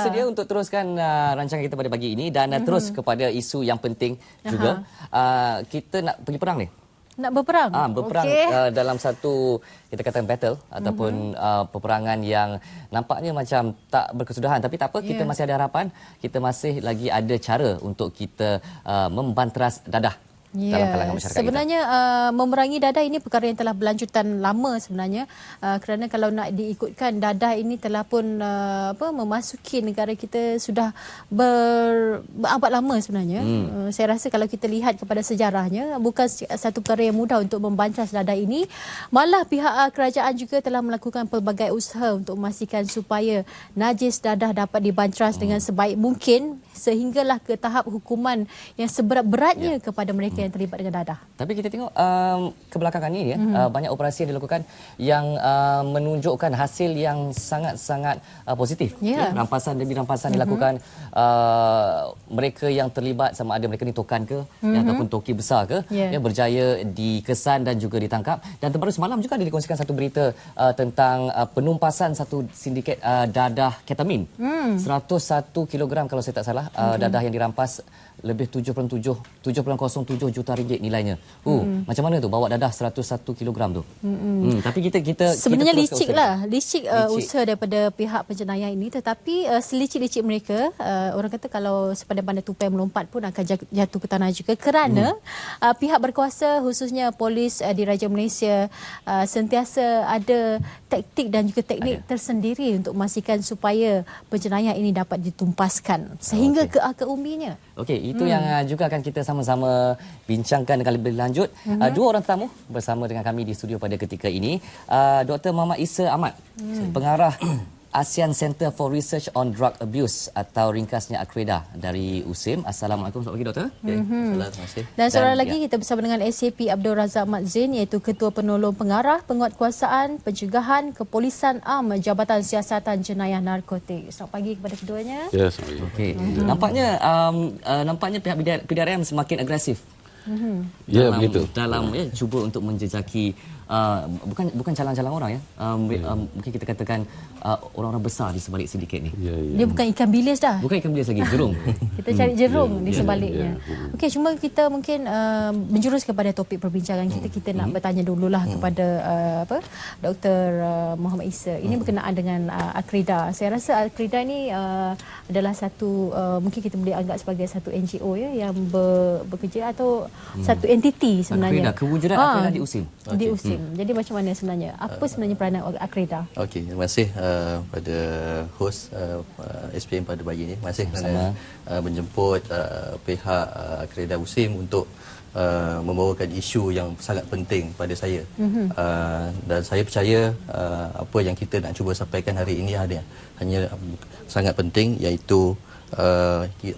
bersedia untuk teruskan rancangan kita pada pagi ini dan terus kepada isu yang penting juga. Kita nak pergi perang ni. Nak berperang? Berperang dalam satu, kita katakan battle ataupun peperangan yang nampaknya macam tak berkesudahan. Tapi tak apa, kita masih ada harapan. Kita masih lagi ada cara untuk kita membanteras dadah dalam kalangan masyarakat sebenarnya kita. Memerangi dadah ini perkara yang telah berlanjutan lama sebenarnya, kerana kalau nak diikutkan, dadah ini telah pun memasuki negara kita sudah berabad lama sebenarnya. Saya rasa kalau kita lihat kepada sejarahnya, bukan satu perkara yang mudah untuk membantas dadah ini. Malah pihak kerajaan juga telah melakukan pelbagai usaha untuk memastikan supaya najis dadah dapat dibanteras dengan sebaik mungkin, sehinggalah ke tahap hukuman yang seberat-beratnya kepada mereka yang terlibat dengan dadah. Tapi kita tengok kebelakangan ini banyak operasi yang dilakukan yang menunjukkan hasil yang sangat-sangat positif. Rampasan demi rampasan dilakukan. Mereka yang terlibat, sama ada mereka ni tokan ke ataupun toki besar ke, berjaya dikesan dan juga ditangkap. Dan terbaru semalam juga dikongsikan satu berita tentang penumpasan satu sindiket dadah ketamin. 101 kilogram kalau saya tak salah, dadah yang dirampas, lebih 7.07 juta ringgit nilainya. Macam mana tu bawa dadah 101 kilogram tu? Tapi kita sebenarnya licik usaha daripada pihak penjenayah ini, tetapi selicik-licik mereka, orang kata kalau sepadan bandar tupai melompat pun akan jatuh ke tanah juga, kerana pihak berkuasa khususnya polis Diraja Malaysia sentiasa ada taktik dan juga teknik tersendiri untuk memastikan supaya penjenayah ini dapat ditumpaskan sehingga ke akar umbinya. Okey, itu yang juga akan kita sama-sama bincangkan lebih lanjut. Dua orang tetamu bersama dengan kami di studio pada ketika ini. Dr. Muhammad Isa Ahmad, pengarah ASEAN Center for Research on Drug Abuse atau ringkasnya ACREDA dari USIM. Assalamualaikum, selamat pagi doktor. Terima kasih. Dan seorang lagi kita bersama dengan SAP Abdul Razak Mat Zain, iaitu Ketua Penolong Pengarah Penguatkuasaan Pencegahan Kepolisan Am Jabatan Siasatan Jenayah Narkotik. Selamat pagi kepada keduanya. Ya, selamat pagi. Okey. Nampaknya pihak PDRM semakin agresif. Begitu. Dalam cuba untuk menjejaki bukan calang-calang orang mungkin kita katakan orang-orang besar di sebalik sindiket ni. Dia bukan ikan bilis dah. Bukan ikan bilis lagi, jerung. Kita cari jerung di sebaliknya. Okey, cuma kita mungkin menjurus kepada topik perbincangan kita. Kita nak bertanya dululah kepada Dr. Muhammad Isa. Ini berkenaan dengan ACREDA. Saya rasa ACREDA ni adalah satu, mungkin kita boleh anggap sebagai satu NGO yang bekerja atau satu entiti sebenarnya. ACREDA, kewujudan ACREDA di USIM. Di USIM. Jadi macam mana sebenarnya? Apa sebenarnya peranan ACREDA? Okey, terima kasih pada host SPM pada pagi ini. Terima kasih kerana menjemput pihak ACREDA USIM untuk membawakan isu yang sangat penting pada saya. Dan saya percaya apa yang kita nak cuba sampaikan hari ini hanya sangat penting, iaitu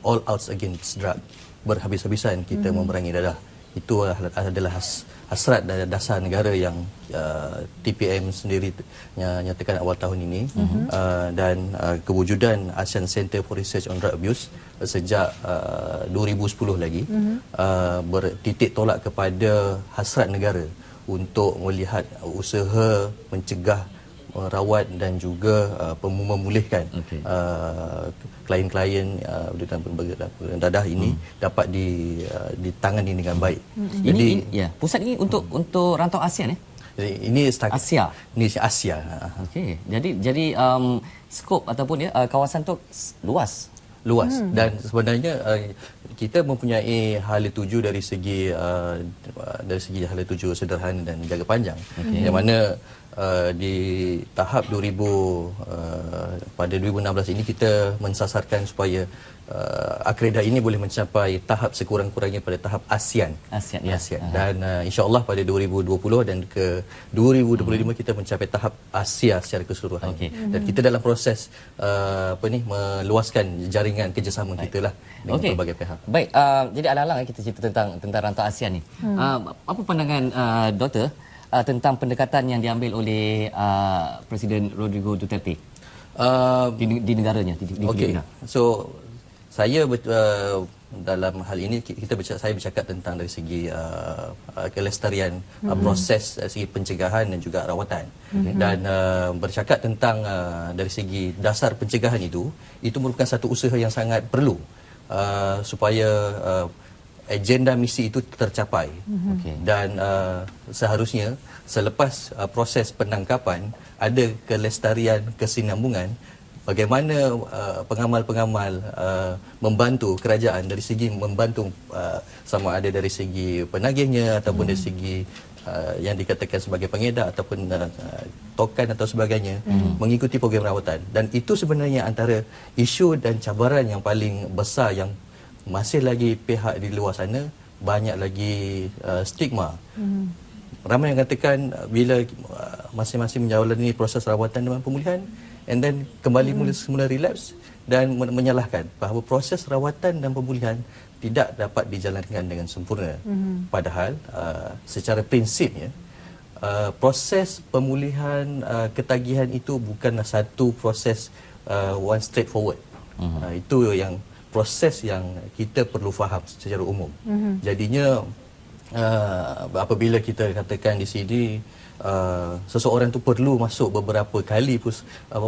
all out against drug. Berhabis-habisan kita memerangi dadah. Itu adalah hasrat dan dasar negara yang TPM sendiri nyatakan awal tahun ini. Dan kewujudan ASEAN Center for Research on Drug Abuse sejak 2010 lagi bertitik tolak kepada hasrat negara untuk melihat usaha mencegah, merawat dan juga memulihkan klien-klien dadah ini dapat ditangani dengan baik. Jadi pusat ini untuk rantau ASEAN ini Asia. Ini Asia. Okey. Jadi skop ataupun kawasan tu luas. Dan sebenarnya kita mempunyai hala tuju dari segi hala tuju sederhana dan jangka panjang. Yang mana di tahap pada 2016 ini kita mensasarkan supaya ACREDA ini boleh mencapai tahap sekurang-kurangnya pada tahap ASEAN. Dan insya-Allah pada 2020 dan ke 2025 kita mencapai tahap Asia secara keseluruhan. Dan kita dalam proses meluaskan jaringan kerjasama kita lah dengan pelbagai pihak. Baik, jadi alang-alang kita cerita tentang rantau ASEAN ni. Apa pandangan doktor tentang pendekatan yang diambil oleh Presiden Rodrigo Duterte di negaranya, di Filipina? So saya dalam hal ini saya bercakap tentang dari segi kelestarian proses dari segi pencegahan dan juga rawatan. Dan bercakap tentang dari segi dasar pencegahan itu merupakan satu usaha yang sangat perlu supaya agenda misi itu tercapai. Dan seharusnya selepas proses penangkapan ada kelestarian kesinambungan, bagaimana pengamal-pengamal membantu kerajaan dari segi membantu sama ada dari segi penagihnya ataupun dari segi yang dikatakan sebagai pengedar ataupun tokan atau sebagainya mengikuti program rawatan. Dan itu sebenarnya antara isu dan cabaran yang paling besar yang masih lagi pihak di luar sana banyak lagi stigma. Ramai yang katakan bila masing-masing menjalani proses rawatan dan pemulihan and then kembali semula relapse dan menyalahkan bahawa proses rawatan dan pemulihan tidak dapat dijalankan dengan sempurna. Padahal secara prinsipnya proses pemulihan ketagihan itu bukanlah satu proses one straightforward. Itu yang proses yang kita perlu faham secara umum. Jadinya apabila kita katakan di sini seseorang tu perlu masuk beberapa kali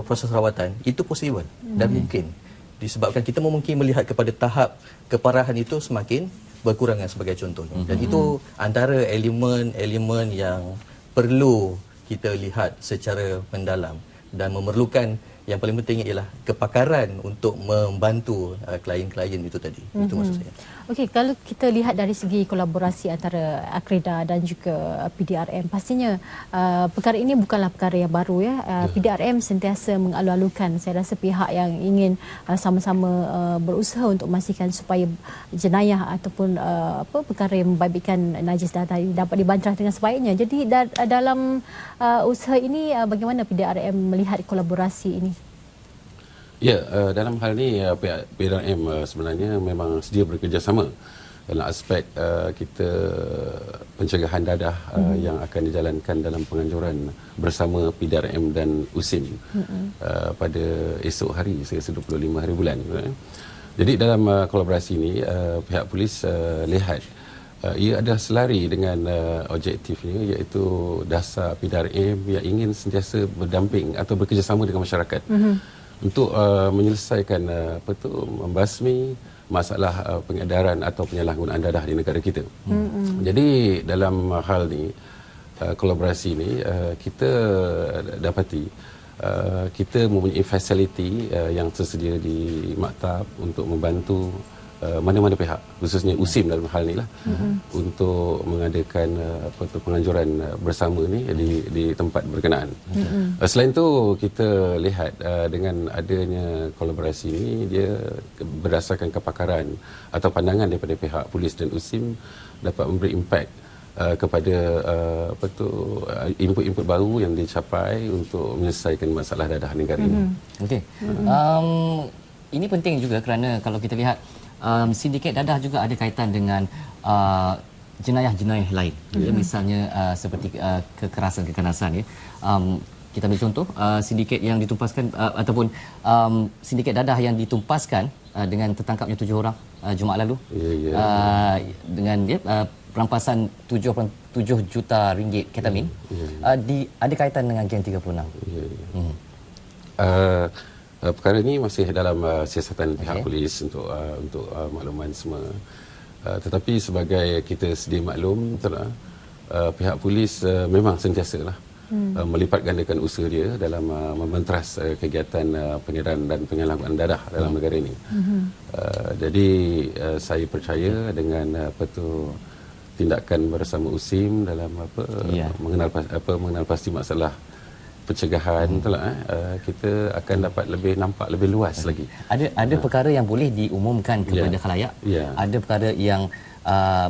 proses rawatan, itu possible dan mungkin disebabkan kita mungkin melihat kepada tahap keparahan itu semakin berkurangan sebagai contohnya. Dan itu antara elemen-elemen yang perlu kita lihat secara mendalam dan memerlukan yang paling penting ialah kepakaran untuk membantu klien-klien itu tadi. Itu maksud saya. Okey, kalau kita lihat dari segi kolaborasi antara Akreda dan juga PDRM, pastinya perkara ini bukanlah perkara yang baru ya. PDRM sentiasa mengalu-alukan, saya rasa pihak yang ingin sama-sama berusaha untuk memastikan supaya jenayah ataupun perkara yang membabitkan najis data ini dapat dibantah dengan sebaiknya. Jadi dalam usaha ini bagaimana PDRM melihat kolaborasi ini? Ya, dalam hal ini pihak PDRM sebenarnya memang sedia bekerjasama dalam aspek kita pencegahan dadah yang akan dijalankan dalam penganjuran bersama PDRM dan USIM pada esok hari, selesa 25 hari bulan. Jadi dalam kolaborasi ini pihak polis lihat ia ada selari dengan objektifnya, iaitu dasar PDRM yang ingin sentiasa berdamping atau bekerjasama dengan masyarakat untuk menyelesaikan membasmi masalah pengedaran atau penyalahgunaan dadah di negara kita. Jadi dalam hal ni kolaborasi ni kita dapati kita mempunyai fasiliti yang tersedia di maktab untuk membantu mana-mana pihak, khususnya USIM dalam hal ni lah, untuk mengadakan penganjuran bersama ni di tempat berkenaan. Selain tu kita lihat dengan adanya kolaborasi ni, dia berdasarkan kepakaran atau pandangan daripada pihak polis dan USIM dapat memberi impak kepada input-input baru yang dicapai untuk menyelesaikan masalah dadah negara ini. Okey. Ini penting juga kerana kalau kita lihat sindiket dadah juga ada kaitan dengan jenayah-jenayah lain. Ya, misalnya seperti kekerasan-kekerasan ya. Kita ambil contoh sindiket yang ditumpaskan ataupun sindiket dadah yang ditumpaskan dengan tertangkapnya 7 orang Jumaat lalu. Dengan dia perampasan 7 juta ringgit ketamin. Ada kaitan dengan geng 36. Perkara ini masih dalam siasatan pihak polis untuk makluman semua. Tetapi sebagai kita sedia maklum, pihak polis memang sentiasalah melipat gandakan usaha dia dalam membentras kegiatan pengedaran dan penyalahgunaan dadah dalam negara ini. Jadi saya percaya dengan tindakan bersama USIM dalam mengenal pasti masalah pencegahan kita akan dapat nampak lebih luas lagi. Ada perkara yang boleh diumumkan kepada khalayak. Ada perkara yang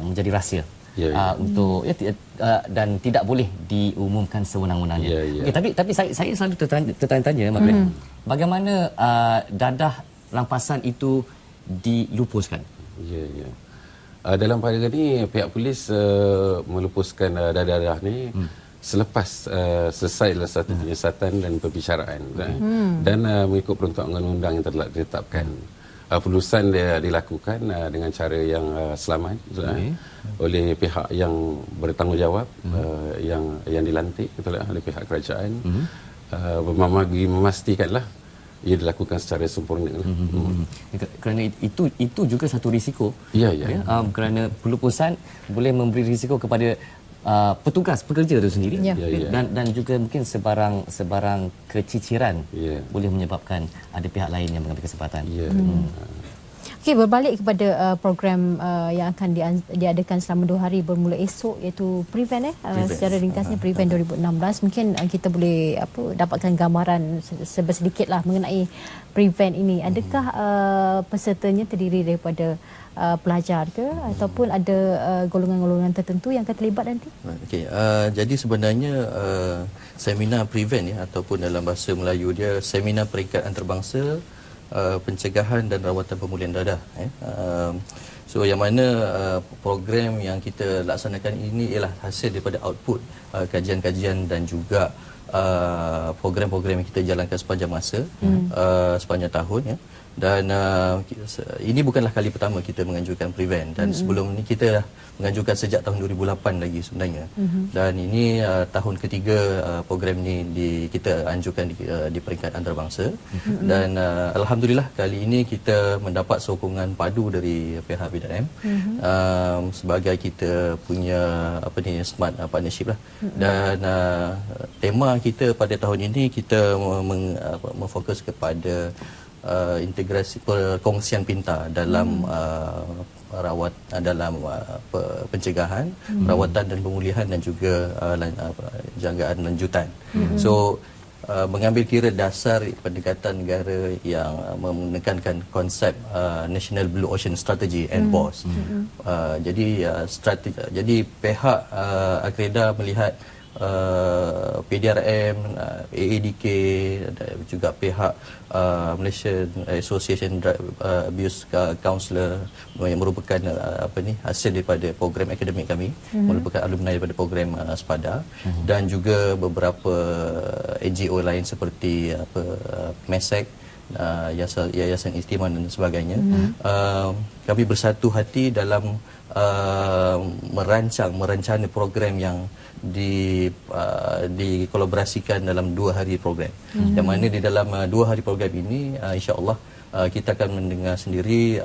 menjadi rahsia. Untuk dan tidak boleh diumumkan sewenang-wenangnya. Tapi saya selalu tertanya-tanya Mak Glen, bagaimana dadah rampasan itu dilupuskan? Dalam perkara ini pihak polis melupuskan dadah ni selepas selesai satu penyiasatan dan pembicaraan dan mengikut peruntukan undang-undang yang telah ditetapkan. Penelusuran dia dilakukan dengan cara yang selamat oleh pihak yang bertanggungjawab, yang dilantik betul oleh pihak kerajaan, memastikanlah ia dilakukan secara sempurna. Kerana itu juga satu risiko. Ya. Kerana pelupusan boleh memberi risiko kepada petugas pekerja itu sendiri, dan juga mungkin sebarang keciciran boleh menyebabkan ada pihak lain yang mengambil kesempatan. Okey, berbalik kepada program yang akan diadakan selama 2 hari bermula esok, iaitu Prevent. Secara ringkasnya Prevent 2016. Mungkin kita boleh dapatkan gambaran sedikitlah mengenai Prevent ini. Adakah pesertanya terdiri daripada pelajar ke ataupun ada golongan-golongan tertentu yang akan terlibat nanti? Okey, jadi sebenarnya seminar Prevent ataupun dalam bahasa Melayu dia seminar peringkat antarabangsa pencegahan dan rawatan pemulihan dadah. So yang mana program yang kita laksanakan ini ialah hasil daripada output kajian-kajian dan juga program-program yang kita jalankan sepanjang masa, sepanjang tahun. Dan ini bukanlah kali pertama kita menganjurkan Prevent, dan sebelum ini kita dah menganjurkan sejak tahun 2008 lagi sebenarnya. Dan ini tahun ketiga program ni kita anjurkan di peringkat antarabangsa. Dan alhamdulillah kali ini kita mendapat sokongan padu dari pihak BDRM sebagai kita punya smart partnership lah. Dan tema kita pada tahun ini kita memfokus kepada integrasi perkongsian pintar dalam pencegahan, rawatan dan pemulihan dan juga jangkaan lanjutan. So mengambil kira dasar pendekatan negara yang menekankan konsep National Blue Ocean Strategy and POS. Jadi pihak Akreda melihat PDRM, AADK dan juga pihak Malaysian Association Abuse Counselor yang merupakan hasil daripada program akademik kami, merupakan alumni daripada program SPADA, dan juga beberapa NGO lain seperti MESEC, Yayasan Istiman dan sebagainya. Kami bersatu hati dalam merencana program yang dikolaborasikan dalam 2 hari program. Yang mana di dalam 2 hari program ini insya-Allah kita akan mendengar sendiri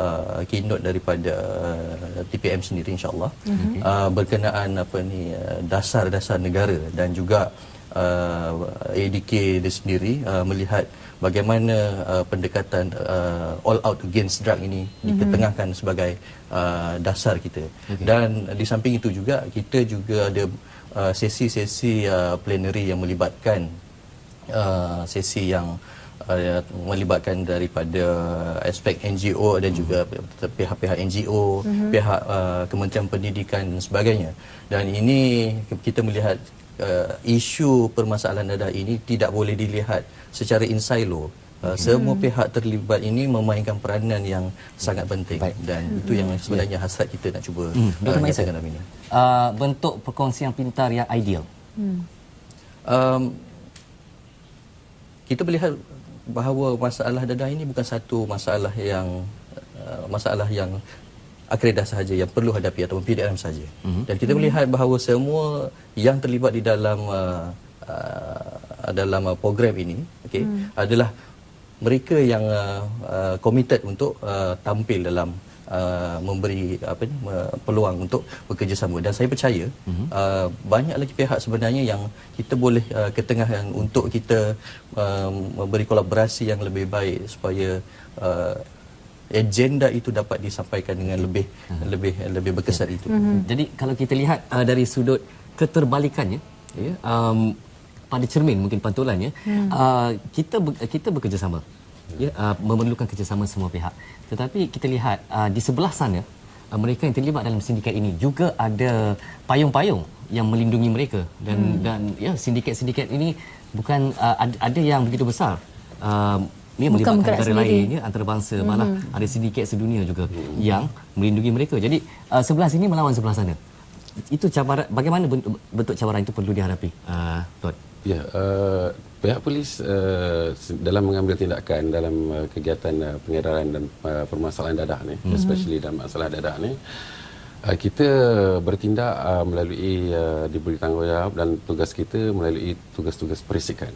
keynote daripada TPM sendiri insya-Allah, berkenaan dasar-dasar negara, dan juga ADK dia sendiri melihat bagaimana pendekatan all out against drug ini diketengahkan sebagai dasar kita. Dan di samping itu juga kita juga ada sesi-sesi plenary yang melibatkan sesi yang melibatkan daripada aspek NGO dan juga pihak-pihak NGO, pihak Kementerian Pendidikan dan sebagainya. Dan ini kita melihat isu permasalahan dadah ini tidak boleh dilihat secara in silo. Semua pihak terlibat ini memainkan peranan yang sangat penting. Dan itu yang sebenarnya hasrat kita nak cuba nyatakan dalam ini. Bentuk perkongsian pintar yang ideal. Kita melihat bahawa masalah dadah ini bukan satu masalah yang Akreda sahaja yang perlu hadapi ataupun PDRM sahaja. Dan kita melihat bahawa semua yang terlibat di dalam program ini adalah mereka yang committed untuk tampil dalam memberi peluang untuk bekerjasama. Dan saya percaya banyak lagi pihak sebenarnya yang kita boleh ketengahkan untuk kita memberi kolaborasi yang lebih baik supaya agenda itu dapat disampaikan dengan lebih berkesan itu. Jadi kalau kita lihat dari sudut keterbalikannya, pada cermin mungkin pantulannya, kita bekerjasama, memerlukan kerjasama semua pihak. Tetapi kita lihat di sebelah sana, mereka yang terlibat dalam sindiket ini juga ada payung-payung yang melindungi mereka, dan sindiket-sindiket ini bukan ada yang begitu besar. Ini melibatkan negara lain, antarabangsa, malah ada sindiket sedunia juga yang melindungi mereka. Jadi sebelah sini melawan sebelah sana. Itu cabaran, bagaimana bentuk cabaran itu perlu dihadapi, Tuan? Ya, pihak polis dalam mengambil tindakan dalam kegiatan pengedaran dan permasalahan dadah ni, especially dalam masalah dadah ni, kita bertindak melalui diberi tanggungjawab dan tugas kita melalui tugas-tugas perisikan.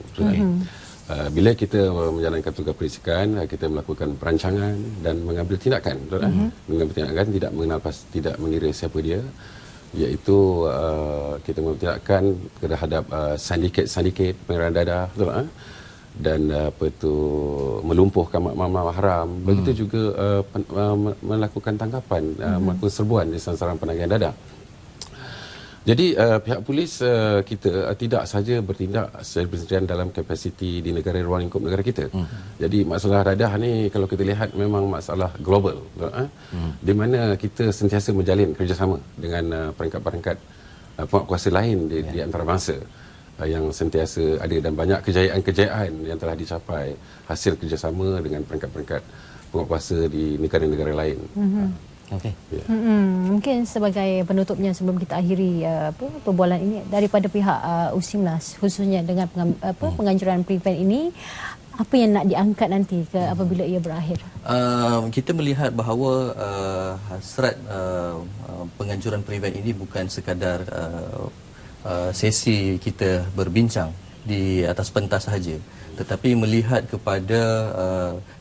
Bila kita menjalankan tugas perisikan, kita melakukan perancangan dan mengambil tindakan. Mengambil tindakan tidak mengira siapa dia, iaitu kita mengambil tindakan terhadap sindiket pengedaran dadah, dan melumpuhkan makam haram. Begitu juga melakukan tangkapan, melakukan serbuan di sasaran penagihan dadah. Jadi pihak polis kita tidak sahaja bertindak secara bersedia dalam kapasiti di negara ruang lingkup negara kita. Jadi masalah dadah ni kalau kita lihat memang masalah global, di mana kita sentiasa menjalin kerjasama dengan perangkat-perangkat penguatkuasa lain di antarabangsa yang sentiasa ada, dan banyak kejayaan-kejayaan yang telah dicapai hasil kerjasama dengan perangkat-perangkat penguatkuasa di negara-negara lain. Okey. Mungkin sebagai penutupnya sebelum kita akhiri perbualan ini, daripada pihak USIMNAS khususnya dengan penganjuran prevent ini, apa yang nak diangkat nanti apabila ia berakhir? Kita melihat bahawa hasrat penganjuran prevent ini bukan sekadar sesi kita berbincang di atas pentas sahaja, tetapi melihat kepada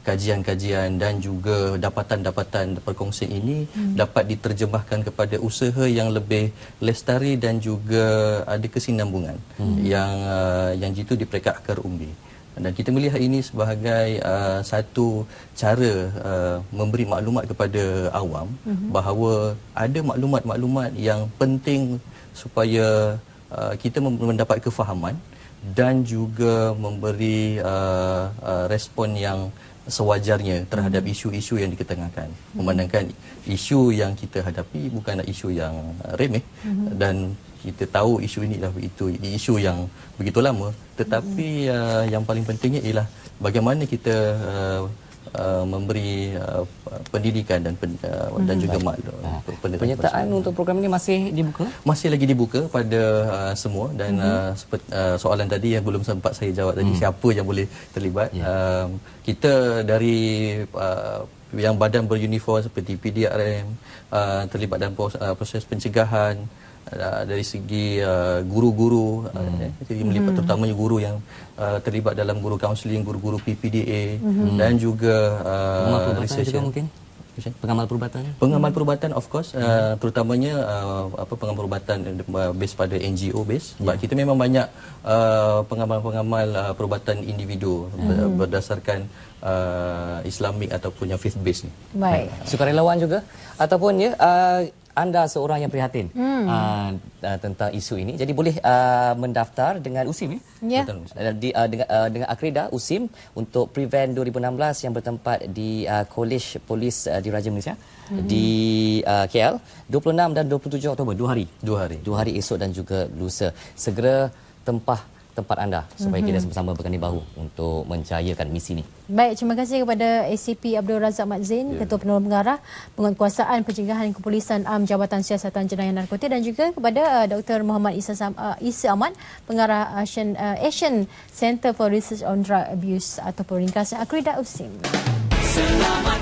kajian-kajian dan juga dapatan-dapatan perkongsian ini dapat diterjemahkan kepada usaha yang lebih lestari dan juga ada kesinambungan yang itu di peringkat akar umbi. Dan kita melihat ini sebagai satu cara memberi maklumat kepada awam bahawa ada maklumat-maklumat yang penting supaya kita mendapat kefahaman dan juga memberi respon yang sewajarnya terhadap isu-isu yang diketengahkan. Memandangkan isu yang kita hadapi bukanlah isu yang remeh, dan kita tahu isu ini adalah isu yang begitu lama, tetapi yang paling pentingnya ialah bagaimana kita memberi pendidikan dan juga penyertaan untuk program ini masih dibuka? Masih lagi dibuka pada semua, dan soalan tadi yang belum sempat saya jawab tadi, siapa yang boleh terlibat. Kita dari yang badan beruniform seperti PDRM terlibat dalam proses pencegahan. Dari segi guru-guru, jadi melibat terutamanya guru yang terlibat dalam guru kaunseling, guru-guru PPDA, dan juga researcher mungkin. Pengamal perubatan? Pengamal perubatan, of course, terutamanya pengamal perubatan base pada NGO base. Sebab kita memang banyak pengamal-pengamal perubatan individu berdasarkan Islamik ataupun yang faith base ni. Baik. Sukarelawan juga ataupun anda seorang yang prihatin tentang isu ini, jadi boleh mendaftar dengan USIM dengan Akreda USIM untuk Prevent 2016 yang bertempat di College Polis Diraja Malaysia di KL 26 dan 27 Oktober, 2 hari esok dan juga lusa. Segera tempah tempat anda supaya kita sama-sama berganding bahu untuk mencayakan misi ini. Baik, terima kasih kepada ACP Abdul Razak Mat Zain, Ketua Penolong Pengarah Penguatkuasaan Pencegahan Kepolisian Am Jabatan Siasatan Jenayah Narkotik, dan juga kepada Dr. Muhammad Isa Ahmad, Pengarah Asian Center for Research on Drug Abuse ataupun ringkasan Akreda USIM. Selamat